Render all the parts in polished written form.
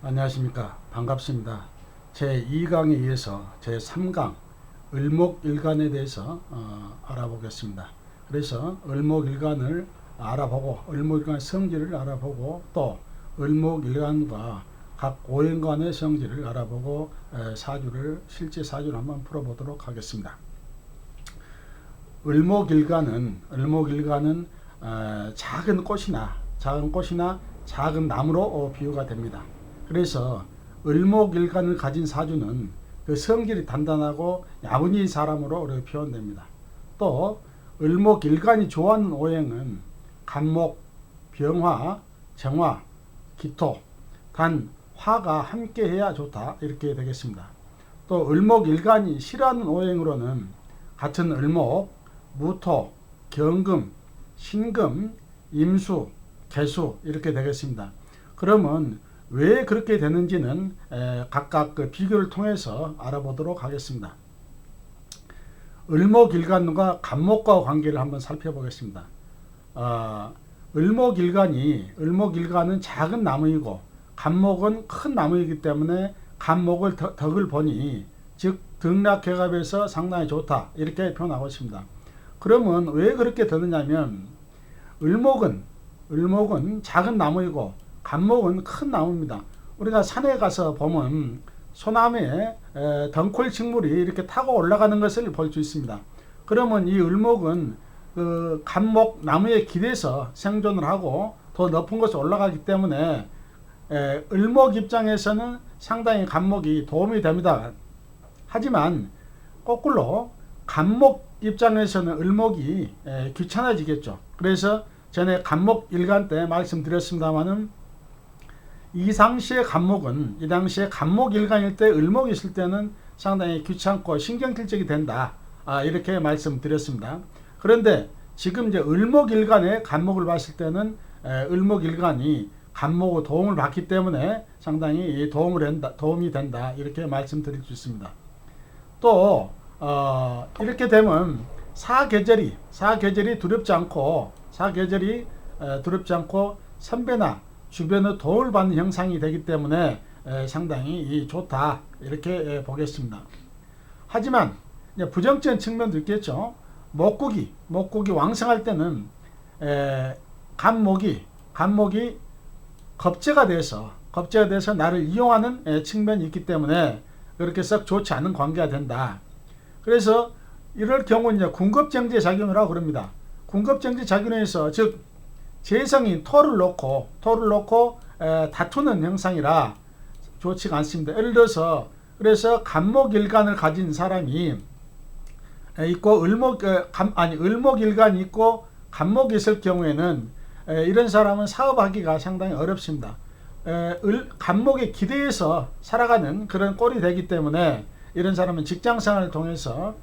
안녕하십니까. 반갑습니다. 제2강에 이어서 제3강 을목일간에 대해서 알아보겠습니다. 그래서 을목일간을 알아보고 을목일간의 성질을 알아보고 또 을목일간과 각 오행간의 성질을 알아보고 실제 사주를 한번 풀어보도록 하겠습니다. 을목일간은 작은 꽃이나 작은 나무로 비유가 됩니다. 그래서 을목일간을 가진 사주는 그 성질이 단단하고 야분인 사람으로 표현됩니다. 또 을목일간이 좋아하는 오행은 간목, 병화, 정화, 기토, 단 화가 함께해야 좋다 이렇게 되겠습니다. 또 을목일간이 싫어하는 오행으로는 같은 을목, 무토, 경금, 신금, 임수, 개수 이렇게 되겠습니다. 그러면 왜 그렇게 되는지는 각각 그 비교를 통해서 알아보도록 하겠습니다. 을목일간과 간목과 관계를 한번 살펴보겠습니다. 을목일간은 작은 나무이고 간목은 큰 나무이기 때문에 간목을 덕을 보니 즉 덕락개갑에서 상당히 좋다 이렇게 표현하고 있습니다. 그러면 왜 그렇게 되느냐면 을목은 작은 나무이고 간목은 큰 나무입니다. 우리가 산에 가서 보면 소나무에 덩굴 식물이 이렇게 타고 올라가는 것을 볼 수 있습니다. 그러면 이 을목은 그 간목 나무에 기대서 생존을 하고 더 높은 곳에 올라가기 때문에 을목 입장에서는 상당히 간목이 도움이 됩니다. 하지만 거꾸로 간목 입장에서는 을목이 귀찮아지겠죠. 그래서 전에 간목일간 때 말씀드렸습니다마는 이 당시에 간목일간일 때 을목이 있을 때는 상당히 귀찮고 신경질적이 된다. 이렇게 말씀드렸습니다. 그런데 지금 이제 을목일간의 간목을 봤을 때는 을목일간이 간목의 도움을 받기 때문에 상당히 도움이 된다. 이렇게 말씀드릴 수 있습니다. 또 이렇게 되면 사계절이 두렵지 않고 선배나 주변의 도움을 받는 형상이 되기 때문에 상당히 좋다 이렇게 보겠습니다. 하지만 부정적인 측면도 있겠죠. 목국이 왕성할 때는 간목이 겁재가 돼서 나를 이용하는 측면이 있기 때문에 그렇게 썩 좋지 않은 관계가 된다. 그래서 이럴 경우 이제 군급정제 작용을 하고 그럽니다. 군급정제 작용에서 즉 재성인 토를 놓고 다투는 형상이라 좋지가 않습니다. 예를 들어서 그래서 간목일간을 가진 사람이 있고 을목일간이 있고 간목이 있을 경우에는 이런 사람은 사업하기가 상당히 어렵습니다. 간목에 기대해서 살아가는 그런 꼴이 되기 때문에 이런 사람은 직장생활을 통해서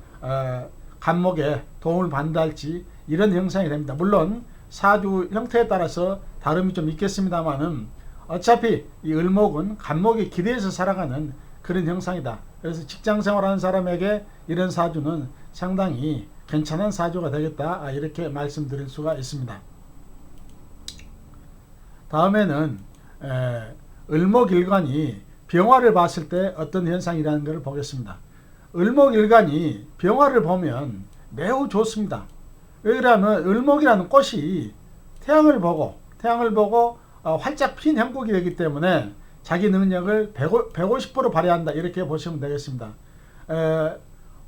간목에 도움을 받는달지 이런 형상이 됩니다. 물론 사주 형태에 따라서 다름이 좀 있겠습니다만은 어차피 이 을목은 간목에 기대해서 살아가는 그런 형상이다. 그래서 직장생활하는 사람에게 이런 사주는 상당히 괜찮은 사주가 되겠다 이렇게 말씀드릴 수가 있습니다. 다음에는 을목일간이 병화를 봤을 때 어떤 현상이라는 것을 보겠습니다. 을목일간이 병화를 보면 매우 좋습니다. 왜냐하면 을목이라는 꽃이 태양을 보고 활짝 핀 형국이 되기 때문에 자기 능력을 150% 발휘한다 이렇게 보시면 되겠습니다.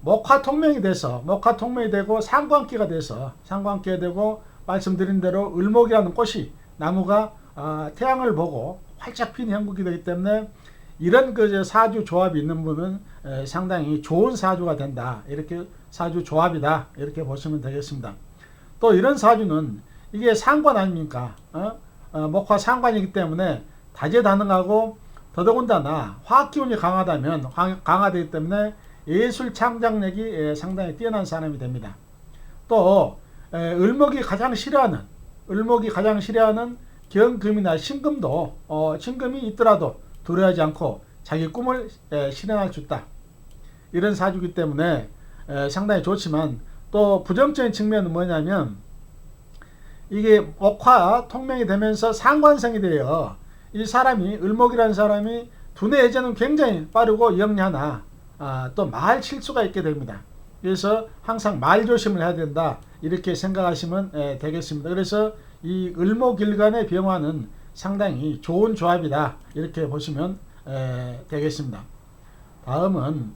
목화통명이 되고 상관기가 되고 말씀드린 대로 을목이라는 꽃이 나무가 태양을 보고 활짝 핀 형국이 되기 때문에 이런 그 사주 조합이 있는 분은 상당히 좋은 사주가 된다. 이렇게 사주 조합이다. 이렇게 보시면 되겠습니다. 또 이런 사주는 이게 상관 아닙니까? 목화 상관이기 때문에 다재다능하고 더더군다나 화학기운이 강하되기 때문에 예술 창작력이 상당히 뛰어난 사람이 됩니다. 또 을목이 가장 싫어하는 경금이나 신금이 있더라도 두려워하지 않고 자기 꿈을 실현할 수 있다. 이런 사주이기 때문에 상당히 좋지만 또 부정적인 측면은 뭐냐면 이게 목화 통명이 되면서 상관성이 돼요. 이 사람이 을목이라는 사람이 두뇌 회전은 굉장히 빠르고 영리하나 또 말 실수가 있게 됩니다. 그래서 항상 말 조심을 해야 된다 이렇게 생각하시면 되겠습니다. 그래서 이 을목일간의 병화는 상당히 좋은 조합이다 이렇게 보시면 되겠습니다. 다음은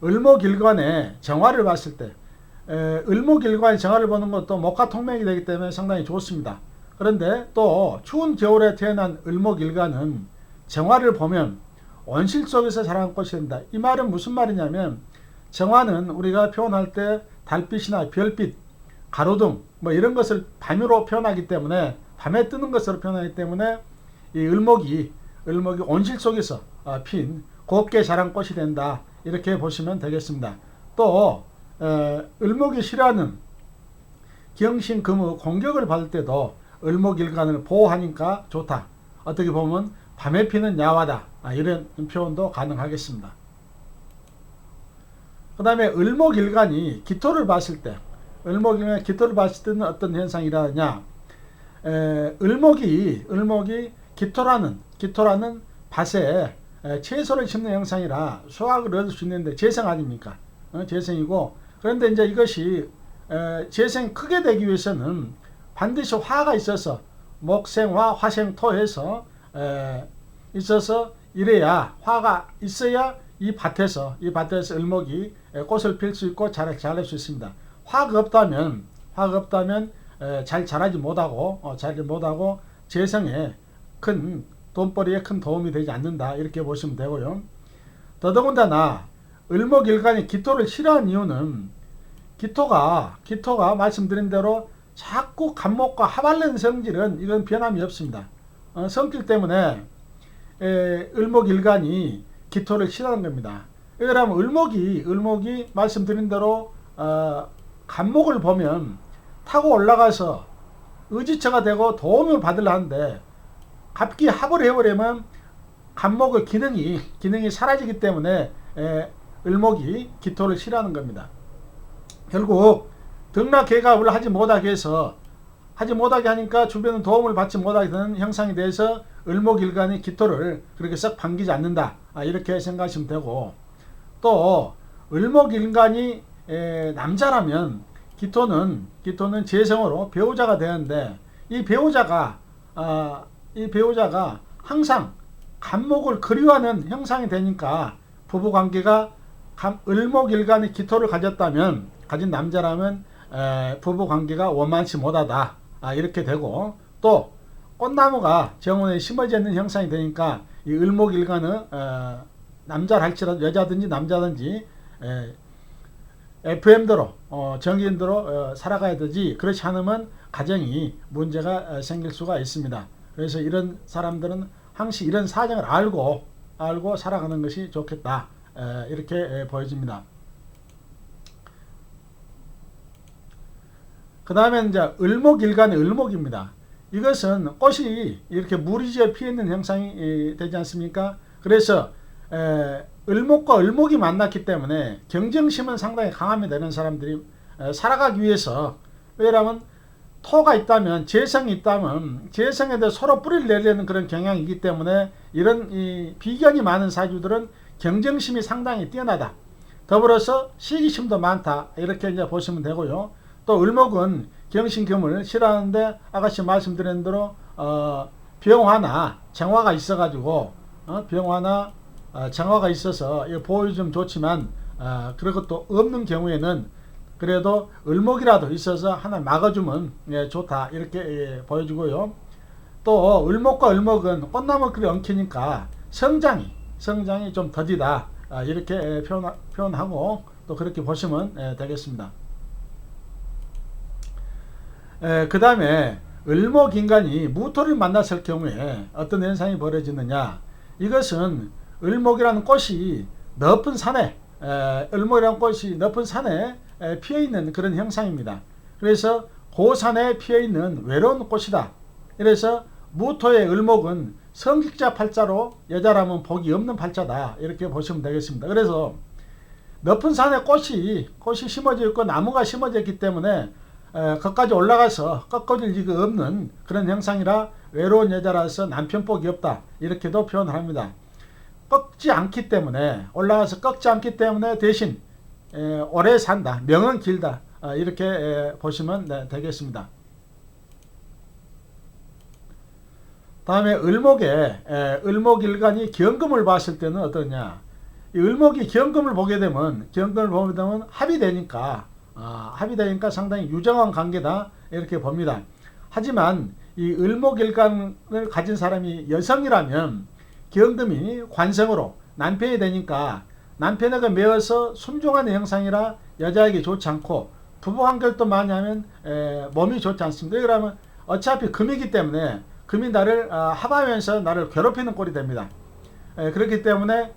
을목일간의 정화를 봤을 때 을목일간의 정화를 보는 것도 목화통맥이 되기 때문에 상당히 좋습니다. 그런데 또 추운 겨울에 태어난 을목일간은 정화를 보면 온실 속에서 자라는 꽃이 된다. 이 말은 무슨 말이냐면 정화는 우리가 표현할 때 달빛이나 별빛, 가로등 뭐 이런 것을 밤으로 표현하기 때문에 밤에 뜨는 것으로 표현하기 때문에 이 을목이 온실 속에서 핀 곱게 자란 꽃이 된다. 이렇게 보시면 되겠습니다. 또 을목이 싫어하는 경신, 금의 공격을 받을 때도 을목일간을 보호하니까 좋다. 어떻게 보면 밤에 피는 야화다. 이런 표현도 가능하겠습니다. 그 다음에 을목일간이 기토를 봤을 때 을목일간이 기토를 봤을 때는 어떤 현상이라냐, 을목이 기토라는 밭에 채소를 심는 형상이라 수확을 얻을 수 있는데 재생 아닙니까? 재생이고, 그런데 이제 이것이 재생이 크게 되기 위해서는 반드시 화가 있어서 목생화, 화생토 해서 있어서 이래야 화가 있어야 이 밭에서 을목이 꽃을 필 수 있고 자랄 수 있습니다. 화가 없다면 잘 자라지 못하고 재생에 큰 돈벌이에 큰 도움이 되지 않는다 이렇게 보시면 되고요. 더더군다나 을목일간이 기토를 싫어하는 이유는 기토가 말씀드린 대로 자꾸 간목과 합할는 성질은 이건 변함이 없습니다. 성질 때문에 을목일간이 기토를 싫어하는 겁니다. 그러면 을목이 말씀드린 대로 간목을 보면 타고 올라가서 의지처가 되고 도움을 받으려 하는데 갑자기 합을 해버리면 간목의 기능이 사라지기 때문에 을목이 기토를 싫어하는 겁니다. 결국 등락개갑을 하지 못하게 하니까 주변은 도움을 받지 못하게 되는 형상이 돼서 을목일간이 기토를 그렇게 썩 반기지 않는다. 이렇게 생각하시면 되고, 또 을목일간이 남자라면 기토는 재성으로 배우자가 되는데 이 배우자가 항상 간목을 그리워하는 형상이 되니까 부부관계가 을목일간이 기토를 가진 남자라면 부부관계가 원만치 못하다. 이렇게 되고, 또 꽃나무가 정원에 심어져 있는 형상이 되니까 이 을목일간은 남자를 할지라도 여자든지 남자든지 FM대로 정기인대로 살아가야 되지, 그렇지 않으면 가정이 문제가 생길 수가 있습니다. 그래서 이런 사람들은 항상 이런 사정을 알고 살아가는 것이 좋겠다. 이렇게 보여집니다. 그 다음에 이제 을목일간의 을목입니다. 이것은 꽃이 이렇게 무리지어 피어있는 형상이 되지 않습니까? 그래서 을목과 을목이 만났기 때문에 경쟁심은 상당히 강합니다. 이런 사람들이 살아가기 위해서. 왜냐하면 토가 있다면, 재성이 있다면 재성에 대해 서로 뿌리를 내려는 그런 경향이 있기 때문에 이런 비견이 많은 사주들은 경쟁심이 상당히 뛰어나다. 더불어서 시기심도 많다. 이렇게 이제 보시면 되고요. 또 을목은 경신금을 싫어하는데 아가씨 말씀드린 대로 병화나 정화가 있어가지고 정화가 있어서 보호이 좀 좋지만 그런 것도 없는 경우에는 그래도 을목이라도 있어서 하나 막아주면 좋다. 이렇게 보여주고요. 또 을목과 을목은 꽃나무끼리 엉키니까 성장이 좀 더디다. 이렇게 표현하고 또 그렇게 보시면 되겠습니다. 그 다음에 을목인간이 무토를 만났을 경우에 어떤 현상이 벌어지느냐, 이것은 을목이라는 꽃이 높은 산에 피어있는 그런 형상입니다. 그래서 고산에 피어있는 외로운 꽃이다. 그래서 무토의 을목은 성직자 팔자로 여자라면 복이 없는 팔자다. 이렇게 보시면 되겠습니다. 그래서 높은 산에 꽃이 심어져 있고 나무가 심어져 있기 때문에 거기까지 올라가서 꺾어질 리가 없는 그런 형상이라 외로운 여자라서 남편복이 없다 이렇게도 표현을 합니다. 꺾지 않기 때문에 올라가서 꺾지 않기 때문에 대신 오래 산다, 명은 길다 이렇게 보시면 되겠습니다. 다음에 을목일간이 경금을 봤을 때는 어떠냐? 이 을목이 경금을 보게 되면 합이 되니까 상당히 유정한 관계다 이렇게 봅니다. 하지만 이 을목일간을 가진 사람이 여성이라면 경금이 관성으로 남편이 되니까 남편에게 매어서 순종하는 형상이라 여자에게 좋지 않고 부부관계도 많이 하면 몸이 좋지 않습니다. 그러면 어차피 금이기 때문에 금이 나를 합하면서 나를 괴롭히는 꼴이 됩니다. 그렇기 때문에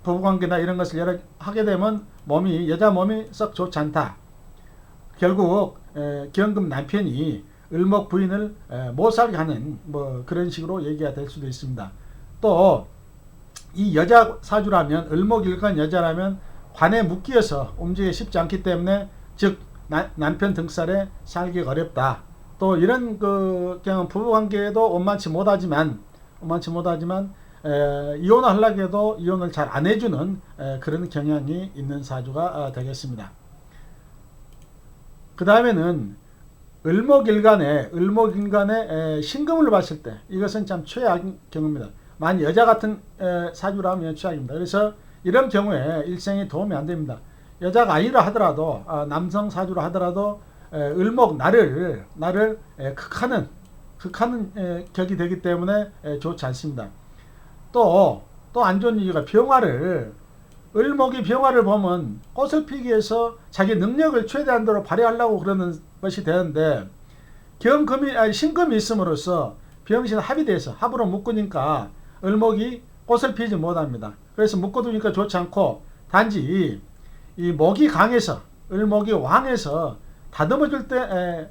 부부관계나 이런 것을 여러 하게 되면 여자 몸이 썩 좋지 않다. 결국 경금 남편이 을목 부인을 못 살게 하는 그런 식으로 얘기가 될 수도 있습니다. 또 이 여자 사주라면 을목일간 여자라면 관에 묶여서 움직이기 쉽지 않기 때문에 즉 남편 등살에 살기가 어렵다. 또 이런 그냥 부부관계에도 원만치 못하지만 이혼을 하려고 해도 이혼을 잘 안 해주는 그런 경향이 있는 사주가 되겠습니다. 그 다음에는 을목일간에 신금을 봤을 때 이것은 참 최악인 경우입니다. 만약 여자 같은 사주라면 최악입니다. 그래서 이런 경우에 일생에 도움이 안 됩니다. 여자가 아니라 하더라도 남성 사주라 하더라도 을목 나를 극하는 격이 되기 때문에 좋지 않습니다. 또 안 좋은 이유가 을목이 병화를 보면 꽃을 피기 위해서 자기 능력을 최대한도로 발휘하려고 그러는 것이 되는데 신금이 있음으로써 병신 합이 돼서 합으로 묶으니까 을목이 꽃을 피지 못합니다. 그래서 묶어두니까 좋지 않고 단지 이 목이 강해서 을목이 왕해서 다듬어줄 때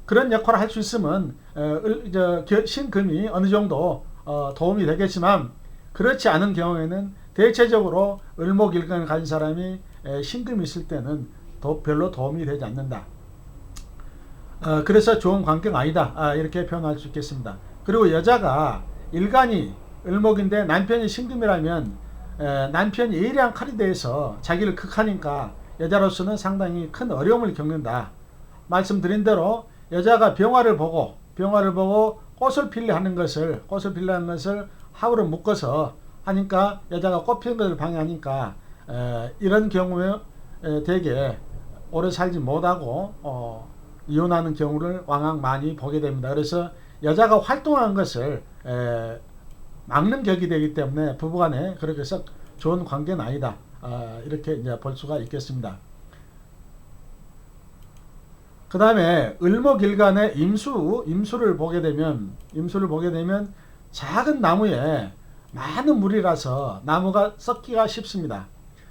그런 역할을 할 수 있으면 신금이 어느 정도 도움이 되겠지만 그렇지 않은 경우에는 대체적으로 을목일간을 가진 사람이 신금이 있을 때는 별로 도움이 되지 않는다. 그래서 좋은 관계가 아니다 이렇게 표현할 수 있겠습니다. 그리고 여자가 일간이 을목인데 남편이 신금이라면 남편이 예리한 칼이 돼서 자기를 극하니까 여자로서는 상당히 큰 어려움을 겪는다. 말씀드린 대로 여자가 병화를 보고 꽃을 필려 하는 것을 합으로 묶어서 하니까 여자가 꽃 피는 것을 방해하니까 이런 경우에 되게 오래 살지 못하고 이혼하는 경우를 왕왕 많이 보게 됩니다. 그래서 여자가 활동하는 것을 막는 격이 되기 때문에 부부간에 그렇게 썩 좋은 관계는 아니다. 이렇게 이제 볼 수가 있겠습니다. 그 다음에 을목일간의 임수를 보게 되면 작은 나무에 많은 물이라서 나무가 썩기가 쉽습니다.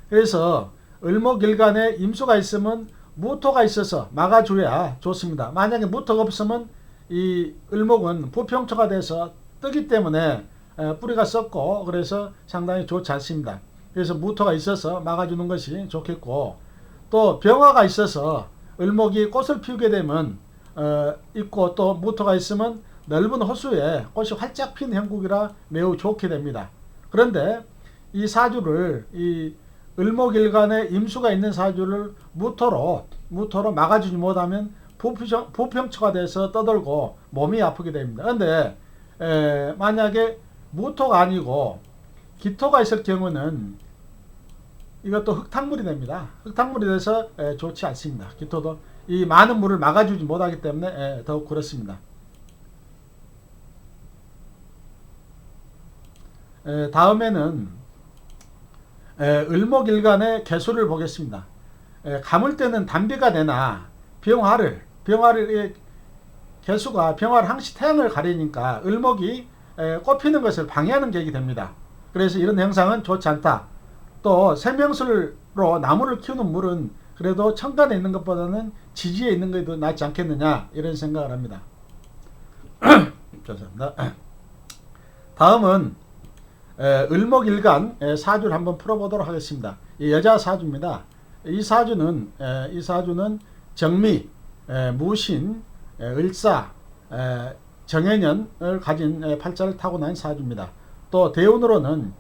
그래서 을목일간에 임수가 있으면 무토가 있어서 막아줘야 좋습니다. 만약에 무토가 없으면 이 을목은 부평초가 돼서 뜨기 때문에 뿌리가 썩고 그래서 상당히 좋지 않습니다. 그래서 무토가 있어서 막아주는 것이 좋겠고 또 병화가 있어서 을목이 꽃을 피우게 되면 있고 또 무토가 있으면 넓은 호수에 꽃이 활짝 핀 형국이라 매우 좋게 됩니다. 그런데 이 사주를 이 을목일간에 임수가 있는 사주를 무토로 막아주지 못하면 부평초가 돼서 떠돌고 몸이 아프게 됩니다. 그런데 만약에 무토가 아니고 기토가 있을 경우는 이것도 흙탕물이 됩니다. 흙탕물이 돼서 좋지 않습니다. 기토도 이 많은 물을 막아주지 못하기 때문에 더욱 그렇습니다. 다음에는 을목일간의 개수를 보겠습니다. 감을 때는 단비가 되나 병화를 개수가 병화를 항시 태양을 가리니까 을목이 꽃피는 것을 방해하는 격이 됩니다. 그래서 이런 형상은 좋지 않다. 또 생명술로 나무를 키우는 물은 그래도 천간에 있는 것보다는 지지에 있는 것이 더 낫지 않겠느냐 이런 생각을 합니다. 죄송합니다. 다음은 을목일간 사주를 한번 풀어보도록 하겠습니다. 이 여자 사주입니다. 이 사주는 정미, 무신, 을사, 정해년을 가진 팔자를 타고난 사주입니다. 또 대운으로는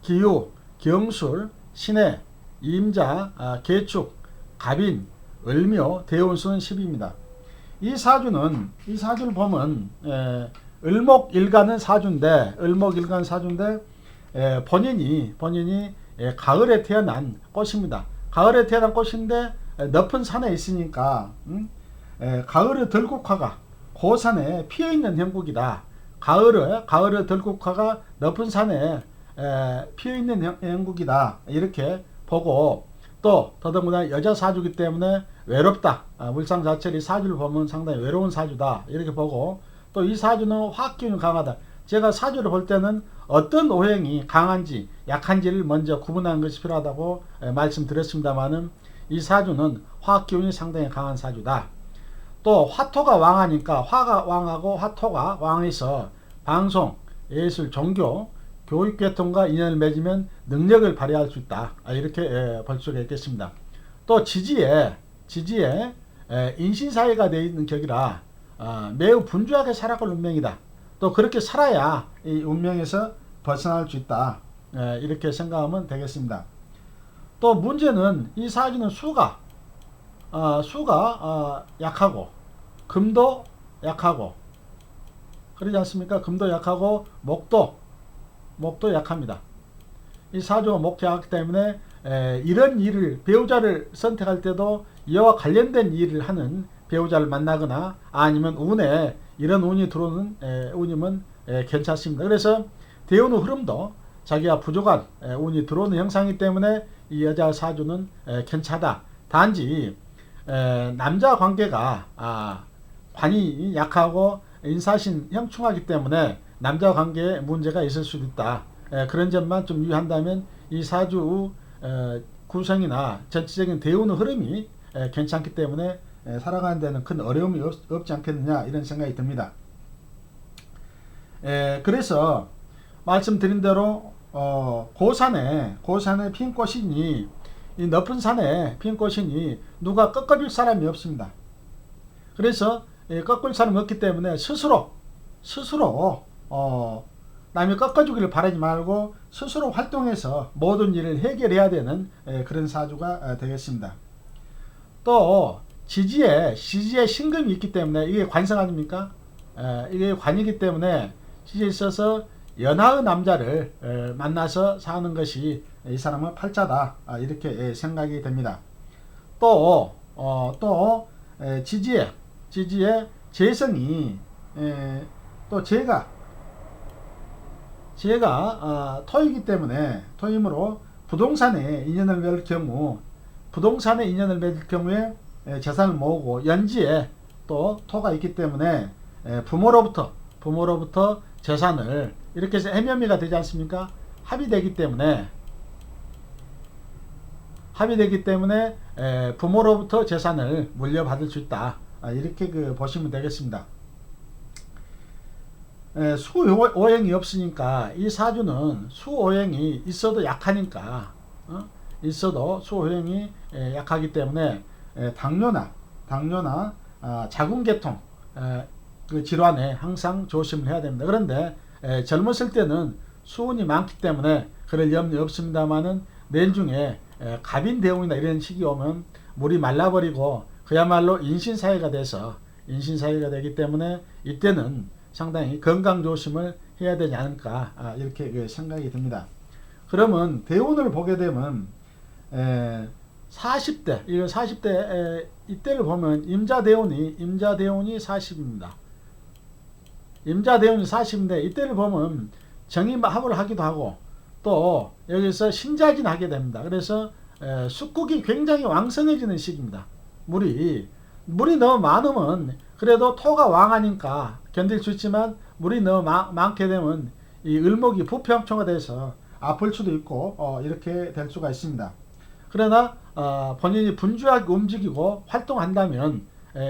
기유, 경술, 신해, 임자, 개축, 갑인, 을묘, 대운수는 10입니다. 이 사주를 보면 을목일간은 사주인데 본인이 가을에 태어난 꽃입니다. 가을에 태어난 꽃인데 높은 산에 있으니까 가을의 들국화가 고산에 피어있는 형국이다. 가을의 들국화가 높은 산에 피어있는 형국이다. 이렇게 보고, 또 더더군다나 여자 사주기 때문에 외롭다. 물상 자체를 사주를 보면 상당히 외로운 사주다. 이렇게 보고, 또 이 사주는 화학기운이 강하다. 제가 사주를 볼 때는 어떤 오행이 강한지 약한지를 먼저 구분하는 것이 필요하다고 말씀드렸습니다만은, 이 사주는 화학기운이 상당히 강한 사주다. 또 화토가 왕하니까, 화가 왕하고 화토가 왕해서 방송, 예술, 종교, 교육계통과 인연을 맺으면 능력을 발휘할 수 있다. 이렇게 볼 수가 있겠습니다. 또 지지에 인신사회가 되어 있는 격이라 매우 분주하게 살아갈 운명이다. 또 그렇게 살아야 이 운명에서 벗어날 수 있다. 이렇게 생각하면 되겠습니다. 또 문제는 이 사주는 수가 약하고 금도 약하고 그러지 않습니까? 금도 약하고 목도 약합니다. 이 사주가 목이 약하기 때문에 이런 일을, 배우자를 선택할 때도 이와 관련된 일을 하는 배우자를 만나거나 아니면 운에 이런 운이 들어오는 운이면 괜찮습니다. 그래서 대운의 흐름도 자기가 부족한 운이 들어오는 형상이기 때문에 이 여자 사주는 괜찮다. 단지 남자 관계가 관이 약하고 인사신 형충하기 때문에 남자 관계에 문제가 있을 수도 있다. 그런 점만 좀 유의한다면 이 사주 구성이나 전체적인 대운의 흐름이 괜찮기 때문에 살아가는 데는 큰 어려움이 없지 않겠느냐, 이런 생각이 듭니다. 그래서 말씀드린 대로 고산에 핀 꽃이니, 이 높은 산에 핀 꽃이니 누가 꺾어줄 사람이 없습니다. 그래서 꺾을 사람이 없기 때문에 스스로 남이 꺾어주기를 바라지 말고 스스로 활동해서 모든 일을 해결해야 되는 그런 사주가 되겠습니다. 또 지지에 신금이 있기 때문에, 이게 관성 아닙니까? 이게 관이기 때문에 지지에 있어서 연하의 남자를 만나서 사는 것이 이 사람은 팔자다. 이렇게 생각이 됩니다. 또 지지에 재성이 또 제가 토이기 때문에, 토임으로 부동산에 인연을 맺을 경우에 재산을 모으고, 연지에 또 토가 있기 때문에 부모로부터 재산을, 이렇게 해서 애묘미가 되지 않습니까? 합의되기 때문에 부모로부터 재산을 물려받을 수 있다. 이렇게 보시면 되겠습니다. 수오행이 없으니까, 이 사주는 수오행이 있어도 약하니까, 수오행이 약하기 때문에 당뇨나 자궁계통 그 질환에 항상 조심을 해야 됩니다. 그런데 젊었을 때는 수운이 많기 때문에 그럴 염려 없습니다만은, 내중에 갑인 대운이나 이런 시기 오면 물이 말라버리고 그야말로 인신사회가 되기 때문에 이때는 상당히 건강 조심을 해야 되지 않을까, 이렇게 생각이 듭니다. 그러면 대운을 보게 되면 40대 이때를 보면 임자대운이 40입니다. 임자대운이 40인데 이때를 보면 정임합을 하기도 하고, 또 여기서 신자진 하게 됩니다. 그래서 숙국이 굉장히 왕성해지는 시기입니다. 물이 너무 많으면, 그래도 토가 왕하니까 견딜 수 있지만, 물이 너무 많게 되면 이 을목이 부평초가 돼서 아플 수도 있고 이렇게 될 수가 있습니다. 그러나 본인이 분주하게 움직이고 활동한다면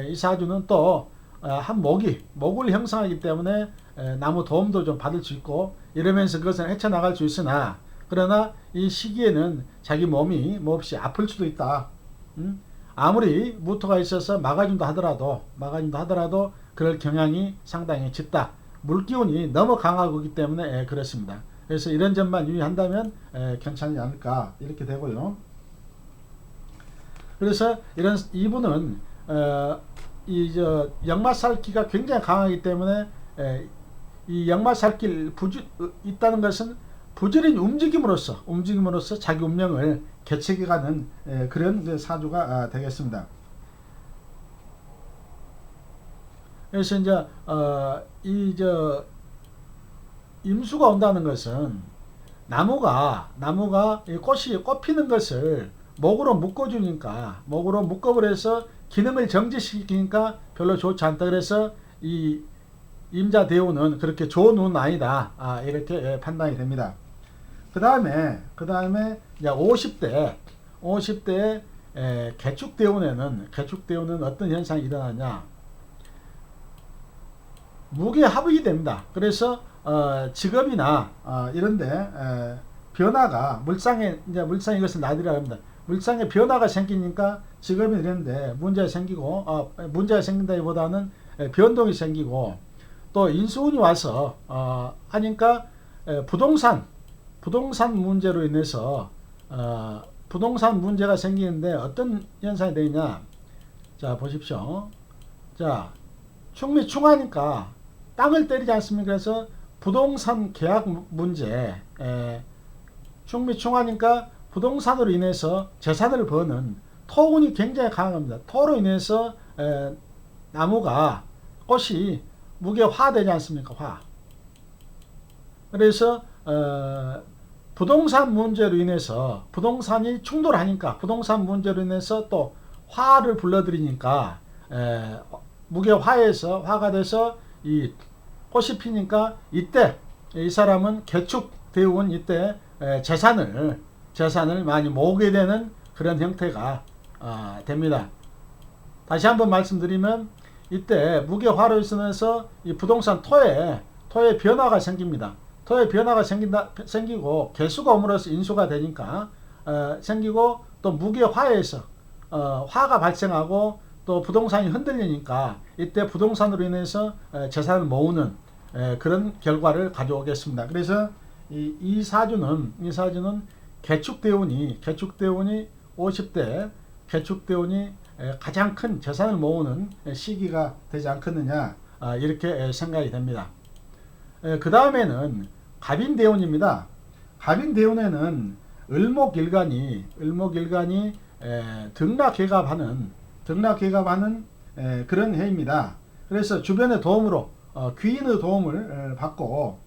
이 사주는 또 한 목을 형성하기 때문에 나무 도움도 좀 받을 수 있고, 이러면서 그것을 헤쳐나갈 수 있으나, 그러나 이 시기에는 자기 몸이 몹시 아플 수도 있다. 아무리 무토가 있어서 막아준다 하더라도 그럴 경향이 상당히 짙다. 물기운이 너무 강하기 때문에 그렇습니다. 그래서 이런 점만 유의한다면 괜찮지 않을까 이렇게 되고요. 그래서 이분은 역마살기가 굉장히 강하기 때문에 이 역마살기 있다는 것은 부지런히 움직임으로써 자기 운명을 개척해가는 그런 사주가 되겠습니다. 그래서 이제 임수가 온다는 것은 나무가 꽃 피는 것을 목으로 묶어버려서 기능을 정지시키니까 별로 좋지 않다. 그래서 이 임자대운은 그렇게 좋은 운은 아니다. 이렇게 판단이 됩니다. 그 다음에 이제 50대 개축대운은 어떤 현상이 일어나냐? 무게합이 됩니다. 그래서 직업이나 이런데 변화가 물상에 이것을 나들이라 합니다. 물상에 변화가 생기니까 직업이 이런데 문제가 생긴다기보다는 변동이 생기고 또 인수운이 와서 하니까 부동산 문제로 인해서 부동산 문제가 생기는데 어떤 현상이 되느냐? 자 보십시오. 자 충미충하니까 땅을 때리지 않습니까? 그래서 부동산 계약 문제, 충미충하니까 부동산으로 인해서 재산을 버는 토운이 굉장히 강합니다. 토로 인해서 나무가 꽃이 무게화되지 않습니까? 화. 그래서 부동산 문제로 인해서 부동산이 충돌하니까 부동산 문제로 인해서 또 화를 불러들이니까 무게화해서 화가 돼서 이 꽃이 피니까 이때 이 사람은 개축대운 이때 재산을 많이 모으게 되는 그런 형태가 됩니다. 다시 한번 말씀드리면 이때 무게화로 있으면서 이 부동산 토에 변화가 생깁니다. 토에 변화가 생기고 개수가 오므로써 인수가 되니까 생기고 또 무게화에서 화가 발생하고 또 부동산이 흔들리니까 이때 부동산으로 인해서 재산을 모으는 그런 결과를 가져오겠습니다. 그래서 이 사주는 개축대운이 50대 개축대운이 가장 큰 재산을 모으는 시기가 되지 않겠느냐 이렇게 생각이 됩니다. 그 다음에는 갑인대운입니다. 갑인대운에는 을목일간이 등락개갑하는 그런 해입니다. 그래서 주변의 도움으로 귀인의 도움을 받고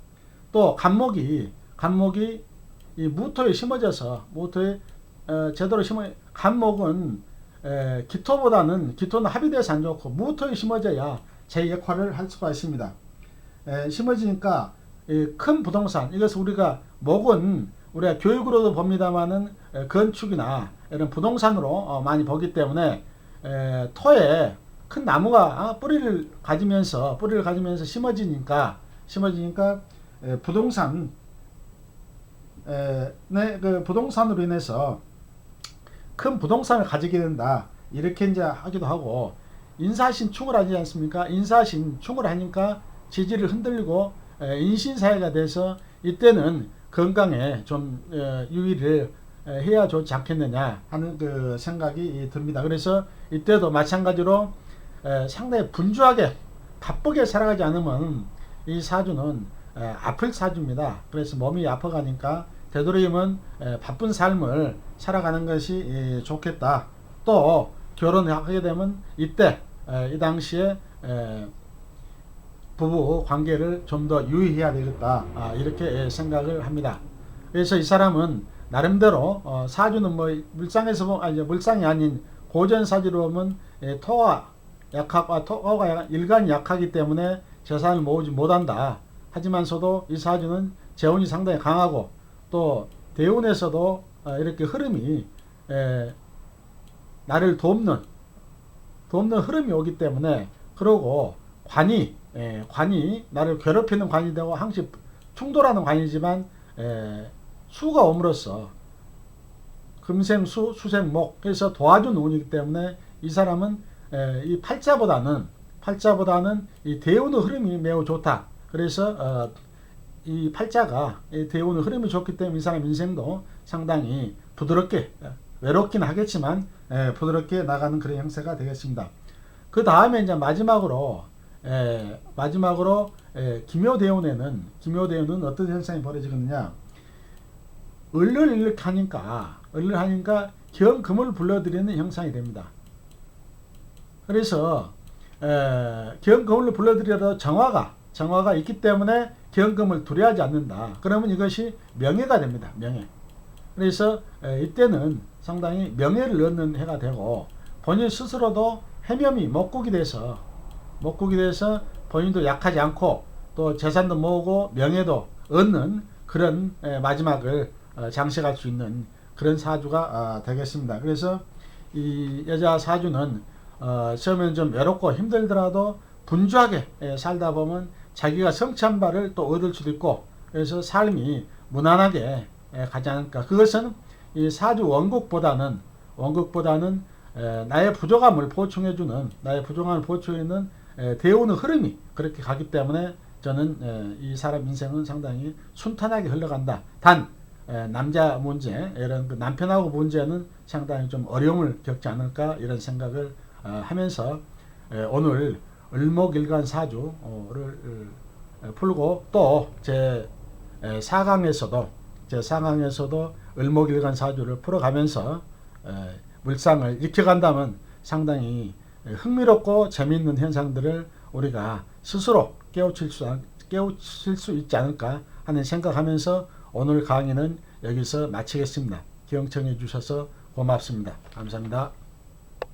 또 간목이 이 무토에 심어져서 제대로 간목은 기토는 합이 돼서 안 좋고 무토에 심어져야 제 역할을 할 수가 있습니다. 심어지니까 큰 부동산 이것을 우리가 교육으로도 봅니다만은 건축이나 이런 부동산으로 많이 보기 때문에 토에 큰 나무가 뿌리를 가지면서 심어지니까 부동산으로 인해서 큰 부동산을 가지게 된다 이렇게 이제 하기도 하고 인사신 충을 하지 않습니까? 인사신 충을 하니까 지지를 흔들리고 인신사회가 돼서 이때는 건강에 좀 유의를 해야 좋지 않겠느냐 하는 그 생각이 듭니다. 그래서 이때도 마찬가지로 상당히 분주하게 바쁘게 살아가지 않으면 이 사주는 아플 사주입니다. 그래서 몸이 아파가니까 되도록이면 바쁜 삶을 살아가는 것이 좋겠다. 또 결혼하게 되면 이때 이 당시에 부부 관계를 좀 더 유의해야 되겠다 이렇게 생각을 합니다. 그래서 이 사람은 나름대로 사주는 물상에서 보면 물상이 아닌 고전 사주로 보면 토가 일간이 약하기 때문에 재산을 모으지 못한다. 하지만서도 이 사주는 재운이 상당히 강하고 또 대운에서도 이렇게 흐름이 나를 돕는 흐름이 오기 때문에 그러고 관이 나를 괴롭히는 관이 되고 항상 충돌하는 관이지만 수가 옴으로써 금생수, 수생목 해서 도와준 운이기 때문에 이 사람은 이 팔자보다는 이 대운의 흐름이 매우 좋다. 그래서 이 팔자가 이 대운의 흐름이 좋기 때문에 이 사람 인생도 상당히 부드럽게, 외롭긴 하겠지만 부드럽게 나가는 그런 형태가 되겠습니다. 그 다음에 이제 마지막으로 기묘대운에는 어떤 현상이 벌어지겠느냐? 을을하니까 경금을 불러들이는 형상이 됩니다. 그래서 경금을 불러들여도 정화가 있기 때문에 경금을 두려워하지 않는다. 그러면 이것이 명예가 됩니다. 명예. 그래서 이때는 상당히 명예를 얻는 해가 되고 본인 스스로도 해면이 목국이 돼서 본인도 약하지 않고 또 재산도 모으고 명예도 얻는 그런 마지막을 장식할 수 있는 그런 사주가 되겠습니다. 그래서 이 여자 사주는 처음에는 좀 외롭고 힘들더라도 분주하게 살다 보면 자기가 성취한 바를 또 얻을 수도 있고, 그래서 삶이 무난하게 가지 않을까. 그것은 이 사주 원국보다는 나의 부족함을 보충해주는 대운의 흐름이 그렇게 가기 때문에 저는 이 사람 인생은 상당히 순탄하게 흘러간다. 단 남자 문제, 이런 그 남편하고 문제는 상당히 좀 어려움을 겪지 않을까, 이런 생각을 하면서 오늘 을목일간 사주를 풀고 또 제 4강에서도 을목일간 사주를 풀어가면서 물상을 익혀간다면 상당히 흥미롭고 재미있는 현상들을 우리가 스스로 깨우칠 수 있지 않을까 하는 생각하면서 오늘 강의는 여기서 마치겠습니다. 경청해 주셔서 고맙습니다. 감사합니다.